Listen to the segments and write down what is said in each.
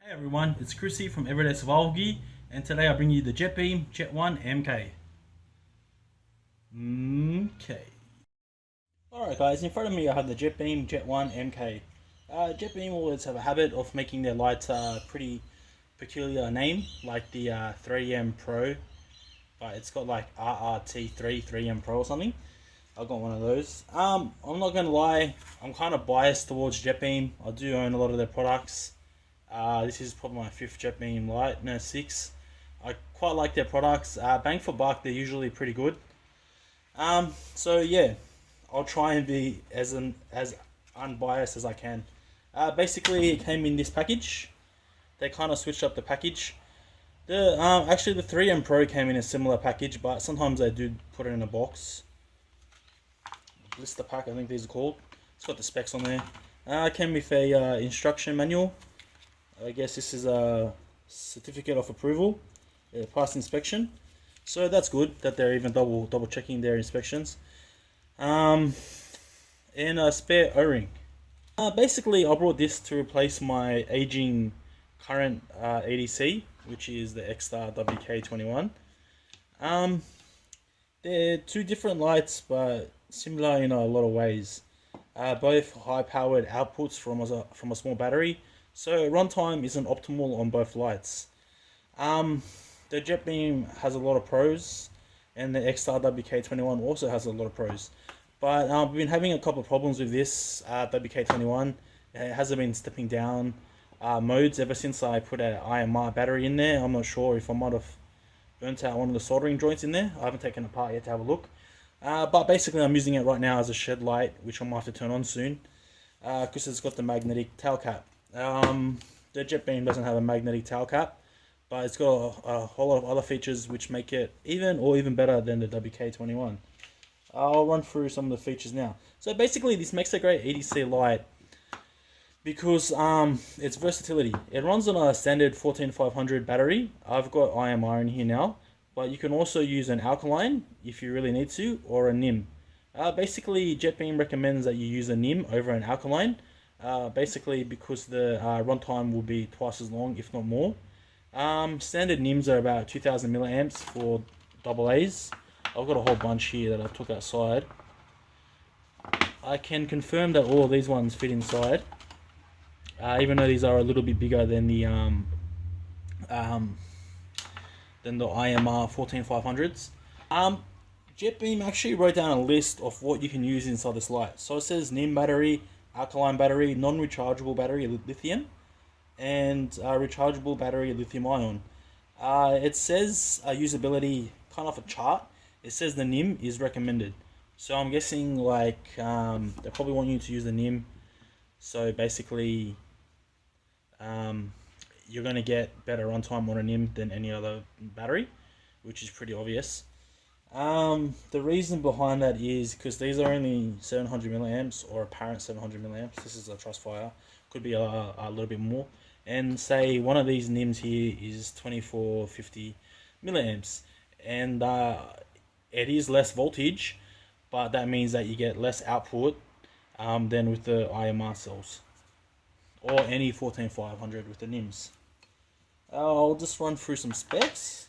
Hey everyone, it's Chrissy from Everyday Survival Gear, and today I bring you the Jetbeam Jet-1 MK. Alright guys, in front of me I have the Jetbeam Jet-1 MK. Jetbeam always have a habit of making their lights pretty peculiar name, like the 3M Pro, but it's got like RRT3 3M Pro or something. I got one of those. I'm not gonna lie, I'm kind of biased towards Jetbeam. I do own a lot of their products. This is probably my fifth Jetbeam light, no six. I quite like their products. Bang for buck, they're usually pretty good. So yeah, I'll try and be as unbiased as I can. Basically, it came in this package. They kind of switched up the package. Actually the 3M Pro came in a similar package, but sometimes they do put it in a box. Blister pack, I think these are called. It's got the specs on there. It came with a instruction manual. I guess this is a certificate of approval, past inspection. So that's good that they're even double checking their inspections. And a spare O-ring. Basically, I brought this to replace my aging current EDC, which is the X-Star WK21. They're two different lights, but similar in a lot of ways. Both high-powered outputs from a small battery. So runtime isn't optimal on both lights. The Jetbeam has a lot of pros, and the X-Star WK21 also has a lot of pros. But I've been having a couple of problems with this WK21. It hasn't been stepping down modes ever since I put an IMR battery in there. I'm not sure if I might have burnt out one of the soldering joints in there. I haven't taken it apart yet to have a look. But basically I'm using it right now as a shed light, which I might have to turn on soon, because it's got the magnetic tail cap. The Jetbeam doesn't have a magnetic tail cap, but it's got a whole lot of other features which make it even better than the WK21. I'll run through some of the features now. So basically this makes a great EDC light because its versatility. It runs on a standard 14500 battery. I've got IMR in here now, but you can also use an alkaline if you really need to, or a NIM. Basically Jetbeam recommends that you use a NIM over an alkaline. Basically because the runtime will be twice as long, if not more. Standard NIMs are about 2000 milliamps for AA's. I've got a whole bunch here that I took outside. I can confirm that all of these ones fit inside, even though these are a little bit bigger than the IMR 14500s. Jetbeam actually wrote down a list of what you can use inside this light. So it says NIM battery, alkaline battery, non-rechargeable battery lithium, and rechargeable battery lithium ion. It says usability, kind of a chart. It says the NIM is recommended. So I'm guessing like they probably want you to use the NIM. So basically you're going to get better runtime on a NIM than any other battery, which is pretty obvious. The reason behind that is because these are only 700 milliamps, or apparent 700 milliamps. This is a trust fire, could be a little bit more. And say one of these NIMs here is 2450 milliamps, and it is less voltage, but that means that you get less output than with the IMR cells or any 14500 with the NIMs. I'll just run through some specs.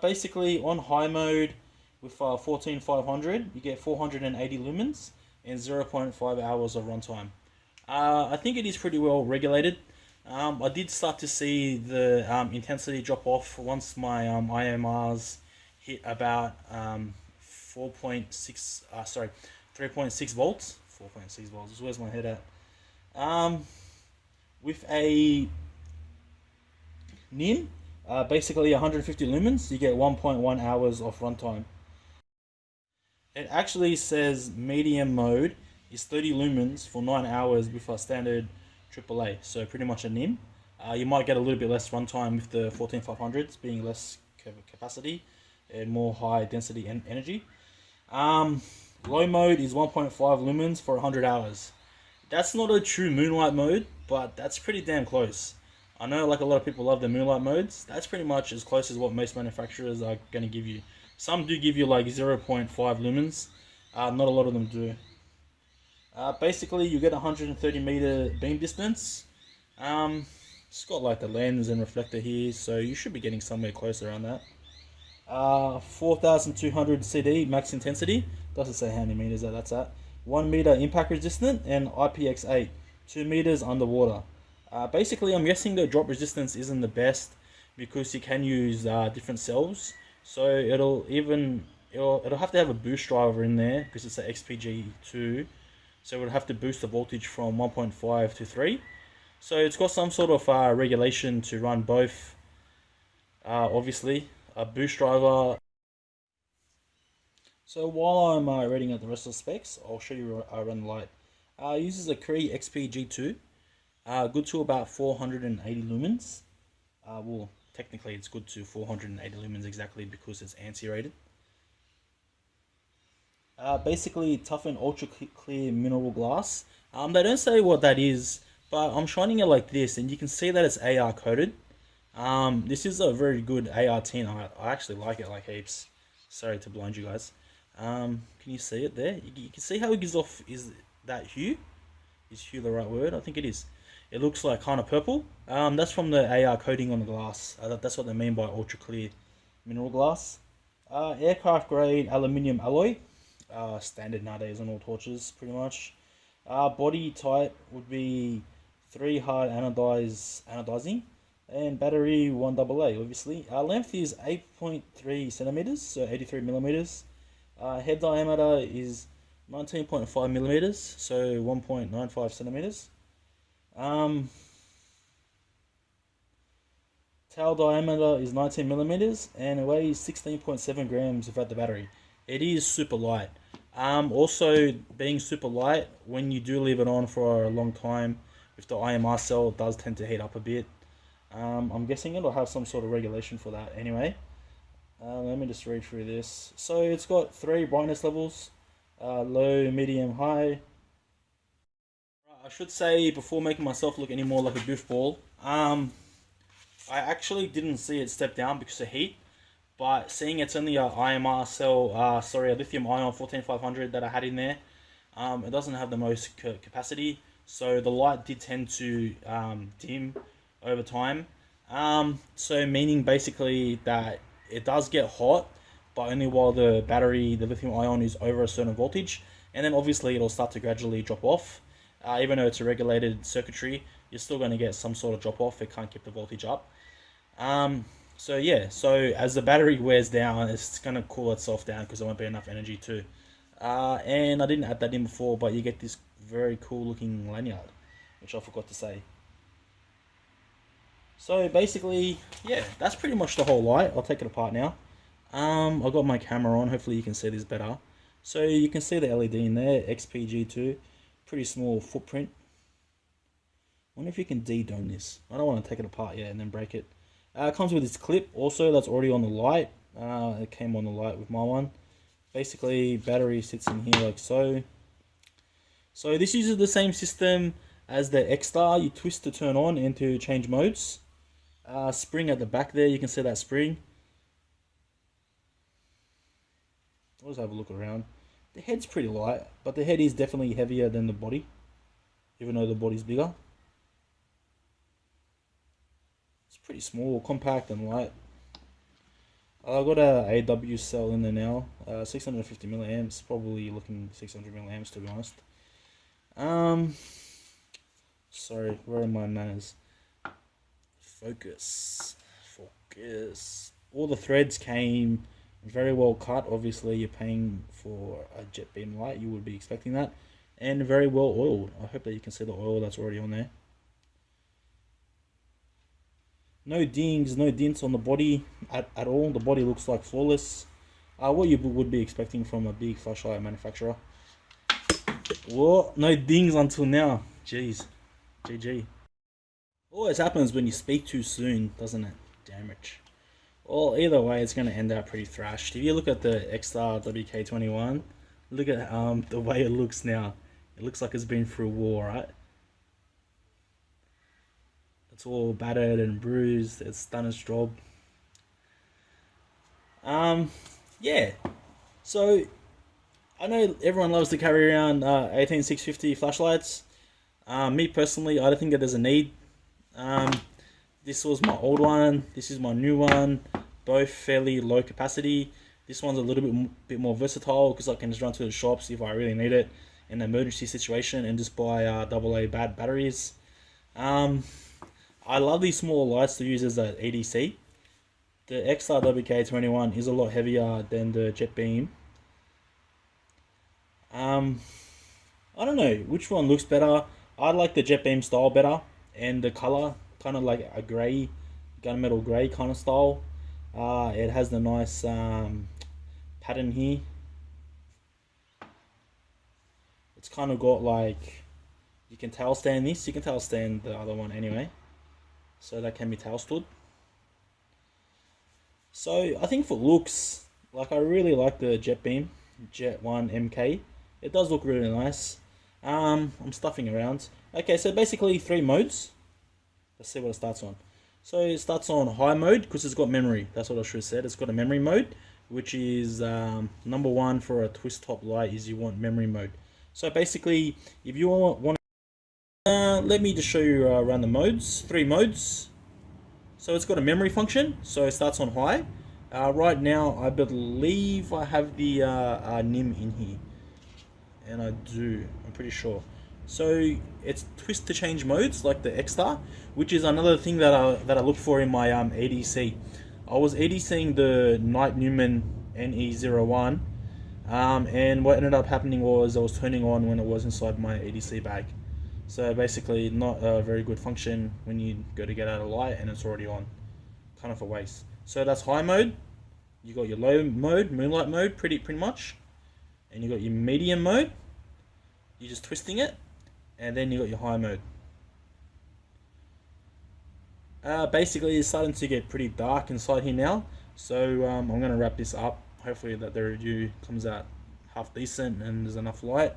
Basically on high mode with 14500 you get 480 lumens and 0.5 hours of runtime. I think it is pretty well regulated. I did start to see the intensity drop off once my IMRs hit about 3.6 volts. 4.6 volts. Where's my head at? With a NIM, basically 150 lumens, you get 1.1 hours of runtime. It actually says medium mode is 30 lumens for 9 hours with a standard AAA, so pretty much a NIM. You might get a little bit less runtime with the 14500s, being less capacity and more high density energy. Low mode is 1.5 lumens for 100 hours. That's not a true moonlight mode, but that's pretty damn close. I know like a lot of people love the moonlight modes. That's pretty much as close as what most manufacturers are going to give you. Some do give you like 0.5 lumens. Not a lot of them do. Basically you get 130 meter beam distance. It's got like the lens and reflector here, so you should be getting somewhere close around that. 4200 CD max intensity. Doesn't say how many meters that's at. 1 meter impact resistant and IPX8, 2 meters underwater. Basically, I'm guessing the drop resistance isn't the best because you can use different cells. So it'll have to have a boost driver in there because it's an XPG2. So it'll have to boost the voltage from 1.5 to 3. So it's got some sort of regulation to run both. Obviously, a boost driver. So while I'm reading out the rest of the specs, I'll show you I run the light. Uses a Cree XPG2. Good to about 480 lumens. Well, technically it's good to 480 lumens exactly because it's ANSI rated. Basically toughened ultra clear mineral glass. They don't say what that is, but I'm shining it like this and you can see that it's AR coated. This is a very good AR tin. I actually like it like heaps. Sorry to blind you guys. Can you see it there? You can see how it gives off, is that hue? Is hue the right word? I think it is. It looks like kind of purple. That's from the AR coating on the glass. That's what they mean by ultra clear mineral glass. Aircraft grade aluminium alloy. Standard nowadays on all torches, pretty much. Body type would be 3 hard anodizing, and battery 1AA, obviously. Length is 8.3 centimeters, so 83 millimeters. Head diameter is 19.5 millimeters, so 1.95 centimeters. Tail diameter is 19 millimeters and it weighs 16.7 grams without the battery. It is super light. Also, being super light, when you do leave it on for a long time with the IMR cell, it does tend to heat up a bit. I'm guessing it'll have some sort of regulation for that anyway. Let me just read through this. So it's got 3 brightness levels, low, medium, high. I should say, before making myself look any more like a goofball, I actually didn't see it step down because of heat, but seeing it's only a IMR cell, a lithium ion 14500 that I had in there, it doesn't have the most capacity, so the light did tend to dim over time. So meaning basically that it does get hot, but only while the lithium ion is over a certain voltage, and then obviously it'll start to gradually drop off. Even though it's a regulated circuitry, you're still going to get some sort of drop off. It can't keep the voltage up. So yeah, so as the battery wears down, it's going to cool itself down because there won't be enough energy too. And I didn't add that in before, but you get this very cool looking lanyard, which I forgot to say. So basically, yeah, that's pretty much the whole light. I'll take it apart now. I got my camera on. Hopefully you can see this better. So you can see the LED in there, XPG2. Pretty small footprint. Wonder if you can de-dome this. I don't want to take it apart yet and then break it. It comes with this clip also that's already on the light. It came on the light with my one. Basically, battery sits in here like so. So this uses the same system as the X-Star. You twist to turn on and to change modes. Spring at the back there, you can see that spring. I'll just have a look around. The head's pretty light, but the head is definitely heavier than the body, even though the body's bigger. It's pretty small, compact and light. I've got a AW cell in there now, 650 milliamps, probably looking 600 milliamps to be honest. Sorry, where are my manners? Focus. All the threads came very well cut. Obviously you're paying for a Jetbeam light, you would be expecting that, and very well oiled. I hope that you can see the oil that's already on there. No dings, no dents on the body at all. The body looks like flawless. What you would be expecting from a big flashlight manufacturer. Whoa, no dings until now. Jeez, GG. Always happens when you speak too soon, doesn't it? Damn it. Well, either way, it's going to end up pretty thrashed. If you look at the X-Star WK21, look at the way it looks now. It looks like it's been through a war, right? It's all battered and bruised. It's done its job. Yeah. So, I know everyone loves to carry around 18650 flashlights. Me personally, I don't think that there's a need. This was my old one. This is my new one. Both fairly low capacity. This one's a little bit more versatile because I can just run to the shops if I really need it in an emergency situation and just buy AA bad batteries. Um, I love these small lights to use as an EDC. The XR WK21 is a lot heavier than the Jetbeam. Um, I don't know which one looks better. I like the Jetbeam style better, and the color kind of like a grey, gunmetal grey kind of style. It has the nice pattern here. It's kind of got like, you can tail stand this. You can tail stand the other one anyway, so that can be tail stood. So I think for looks, like I really like the Jetbeam Jet-1 MK. It does look really nice. I'm stuffing around. Okay, so basically 3 modes. Let's see what it starts on. So it starts on high mode because it's got memory. That's what I should have said. It's got a memory mode, which is number one for a twist top light is you want memory mode. So basically, if you want let me just show you around the modes. 3 modes. So it's got a memory function. So it starts on high. Right now, I believe I have the NIM in here, and I do. I'm pretty sure. So it's twist to change modes like the X-Star, which is another thing that I look for in my EDC. I was EDCing the Night Newman NE01, and what ended up happening was I was turning on when it was inside my EDC bag. So basically, not a very good function when you go to get out of light and it's already on. Kind of a waste. So that's high mode. You got your low mode, moonlight mode, pretty much, and you got your medium mode. You're just twisting it, and then you got your high mode. Basically, it's starting to get pretty dark inside here now, so I'm gonna wrap this up. Hopefully, that the review comes out half decent and there's enough light.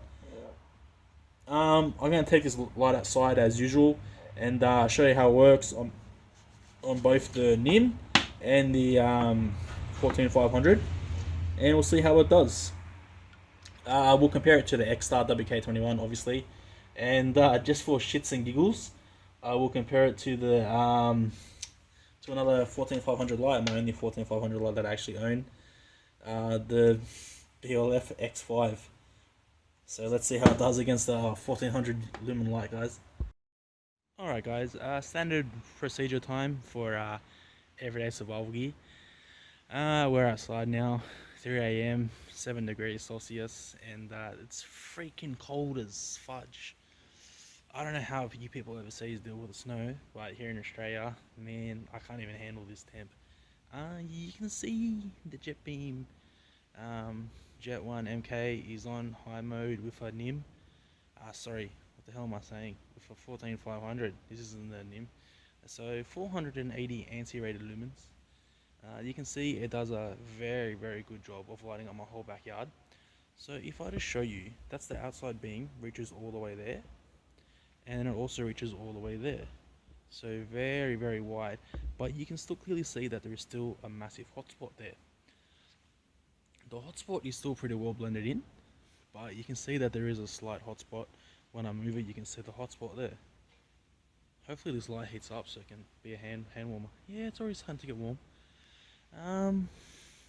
I'm gonna take this light outside as usual and show you how it works on both the NIM and the 14500, and we'll see how it does. We'll compare it to the X-Star WK21, obviously, and just for shits and giggles, we'll compare it to the to another 14500 light, my only 14500 light that I actually own, the BLF X5. So let's see how it does against the 1400 lumen light, guys. Alright guys, standard procedure time for everyday survival gear. We're outside now, 3 AM, 7 degrees Celsius, and it's freaking cold as fudge. I don't know how you people overseas deal with the snow, but here in Australia, man, I can't even handle this temp. You can see the Jetbeam Jet-1 MK is on high mode with a NIM. Sorry, what the hell am I saying? With a 14500, this isn't the NIM. So 480 anti-rated lumens. You can see it does a very good job of lighting up my whole backyard. So if I just show you, that's the outside beam, reaches all the way there, and then it also reaches all the way there. So very wide, but you can still clearly see that there is still a massive hotspot there. The hotspot is still pretty well blended in, but you can see that there is a slight hotspot. When I move it, you can see the hotspot there. Hopefully this light heats up so it can be a hand warmer. Yeah, it's already starting to get warm.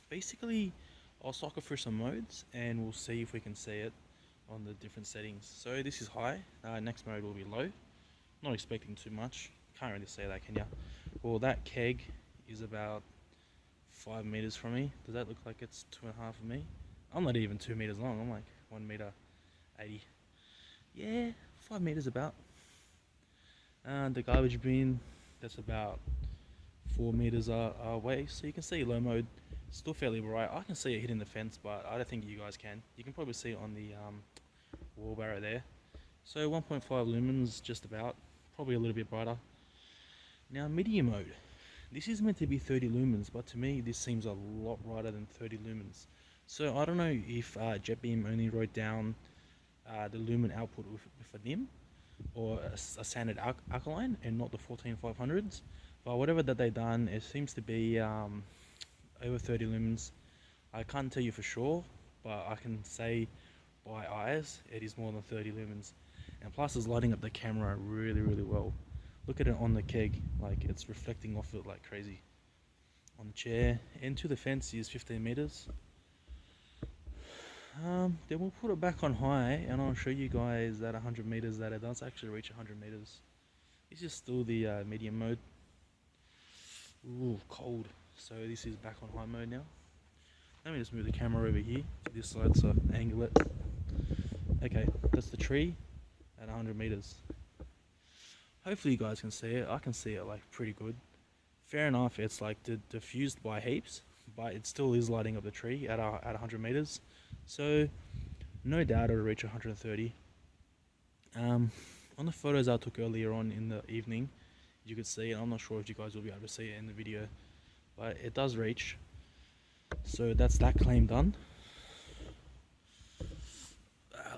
Basically, I'll cycle through some modes and we'll see if we can see it on the different settings. So this is high. Next mode will be low. Not expecting too much. Can't really say that, can ya? Well, that keg is about 5 meters from me. Does that look like it's 2.5 of me? I'm not even 2 meters long. I'm like 1 meter 80. Yeah, 5 meters about. The garbage bin, that's about 4 meters away. So you can see low mode, still fairly bright. I can see it hitting the fence, but I don't think you guys can. You can probably see it on the wheelbarrow there. So 1.5 lumens, just about. Probably a little bit brighter. Now medium mode. This is meant to be 30 lumens, but to me this seems a lot brighter than 30 lumens. So I don't know if Jetbeam only wrote down the lumen output with a NIM or a standard alkaline and not the 14500s. But whatever that they done, it seems to be over 30 lumens. I can't tell you for sure, but I can say by eyes it is more than 30 lumens. And plus it's lighting up the camera really well. Look at it on the keg, like it's reflecting off it like crazy. On the chair, and to the fence is 15 meters. Then we'll put it back on high, and I'll show you guys that 100 meters that it does actually reach 100 meters. This is still the medium mode. Ooh, cold. So this is back on high mode now. Let me just move the camera over here to this side so I angle it. Okay, that's the tree at 100 meters. Hopefully you guys can see it. I can see it like pretty good. Fair enough, it's like diffused by heaps, but it still is lighting up the tree at 100 meters. So no doubt it'll reach 130. On the photos I took earlier on in the evening, you could see it. I'm not sure if you guys will be able to see it in the video, but it does reach. So that's that claim done.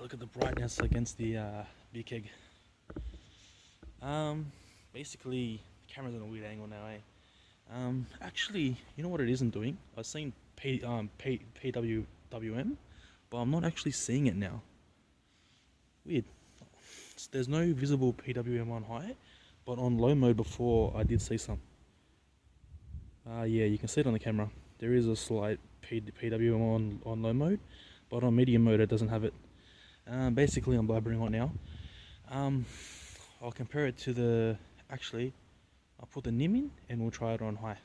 Look at the brightness against the big keg. Basically, the camera's on a weird angle now, actually, you know what it isn't doing? I've seen PWM, but I'm not actually seeing it now. Weird. There's no visible PWM on high, but on low mode before I did see some. Yeah, you can see it on the camera. There is a slight PWM on low mode, but on medium mode it doesn't have it. Basically, I'm blabbering on now. I'll compare it to the... Actually, I'll put the NIM in and we'll try it on high.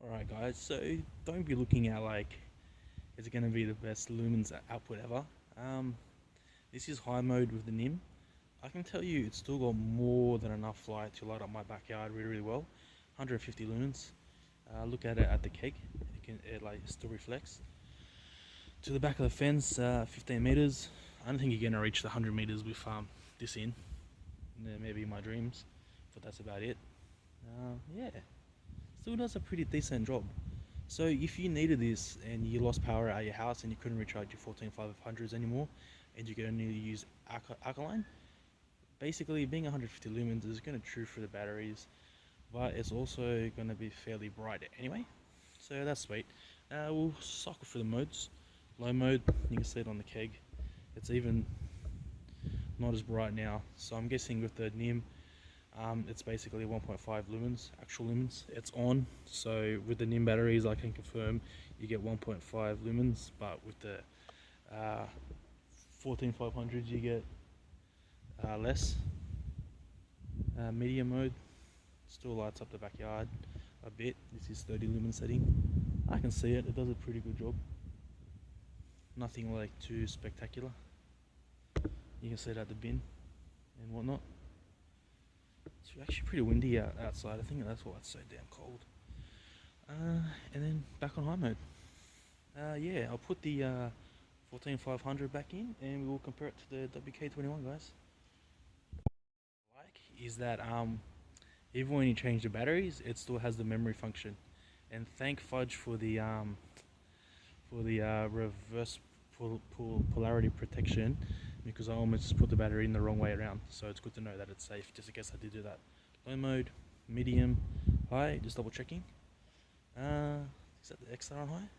Alright guys, so don't be looking at like it's going to be the best lumens output ever. This is high mode with the NIM. I can tell you it's still got more than enough light to light up my backyard really well. 150 lumens. Look at it at the keg. It like still reflects. To the back of the fence, 15 meters. I don't think you're gonna reach the 100 meters with this in. Maybe in my dreams, but that's about it. Yeah, still does a pretty decent job. So if you needed this and you lost power at your house and you couldn't recharge your 14500s anymore, and you could only use alkaline, basically being 150 lumens is going to chew through the batteries, but it's also going to be fairly bright anyway. So that's sweet. We'll cycle through the modes. Low mode, you can see it on the keg. It's even not as bright now. So I'm guessing with the NIM, it's basically 1.5 lumens, actual lumens. It's on. So with the NIM batteries, I can confirm you get 1.5 lumens, but with the 14500s, you get less. Medium mode still lights up the backyard a bit. This is 30 lumen setting. I can see it. It does a pretty good job. Nothing like too spectacular. You can see it at the bin and whatnot. It's actually pretty windy outside. I think that's why it's so damn cold. And then back on high mode. Yeah, I'll put the 14500 back in and we will compare it to the WK21, guys. Is that even when you change the batteries, it still has the memory function. And thank fudge for the reverse polarity protection, because I almost just put the battery in the wrong way around. So it's good to know that it's safe, just in case I did do that. Low mode, medium, high, just double checking. Is that the X star on high?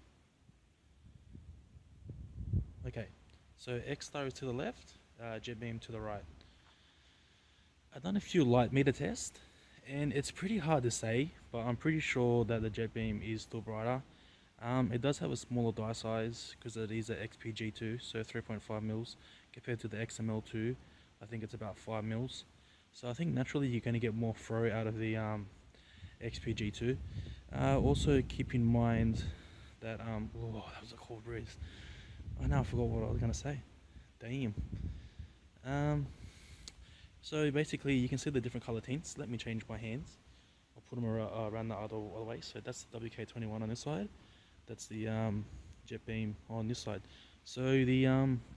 Okay, so X star is to the left, Jetbeam to the right. I've done a few light meter tests, and it's pretty hard to say, but I'm pretty sure that the Jetbeam is still brighter. It does have a smaller die size because it is an XPG2, so 3.5 mils compared to the XML2. I think it's about 5 mils. So I think naturally you're going to get more throw out of the XPG2. Also keep in mind that oh, that was a cold breeze. I now forgot what I was going to say. Damn. So basically you can see the different color tints. Let me change my hands. I'll put them around the other way. So that's the WK21 on this side. That's the Jetbeam on this side. So the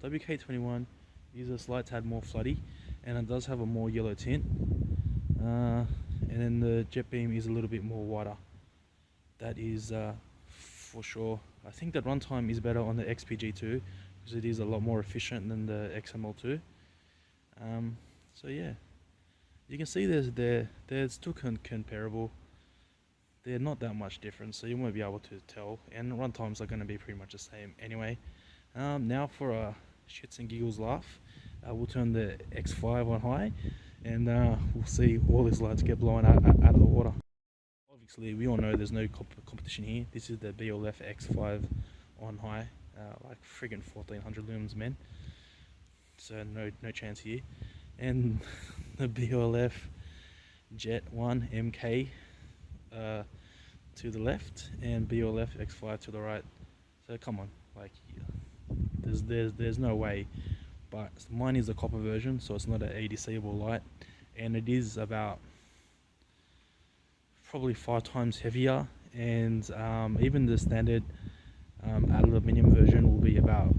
WK21 is a slight tad more floody, and it does have a more yellow tint. And then the Jetbeam is a little bit more whiter. That is for sure. I think that runtime is better on the XPG2 because it is a lot more efficient than the XML2. So yeah, you can see they're still comparable. They're not that much different, so you won't be able to tell, and run times are going to be pretty much the same anyway. Now for a shits and giggles laugh, we'll turn the X5 on high and we'll see all these lights get blown out of the water. Obviously, we all know there's no competition here. This is the BLF X5 on high, like friggin' 1400 lumens, man. So no chance here. And the BLF Jet-1 MK to the left, and BLF X5 to the right. So come on, like there's no way. But mine is the copper version, so it's not an EDC-able light, and it is about probably 5 times heavier, and even the standard aluminium version will be about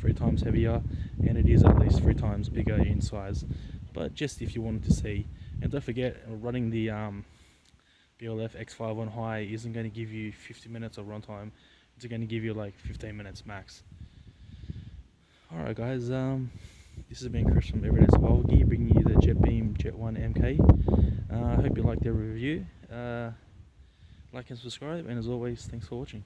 3 times heavier, and it is at least 3 times bigger in size. But just if you wanted to see, and don't forget, running the BLF X5 on high isn't going to give you 50 minutes of runtime. It's going to give you like 15 minutes max. Alright guys, this has been Chris from Everyday Survival Gear, bringing you the Jetbeam Jet-1 MK. I hope you liked the review. Like and subscribe, and as always, thanks for watching.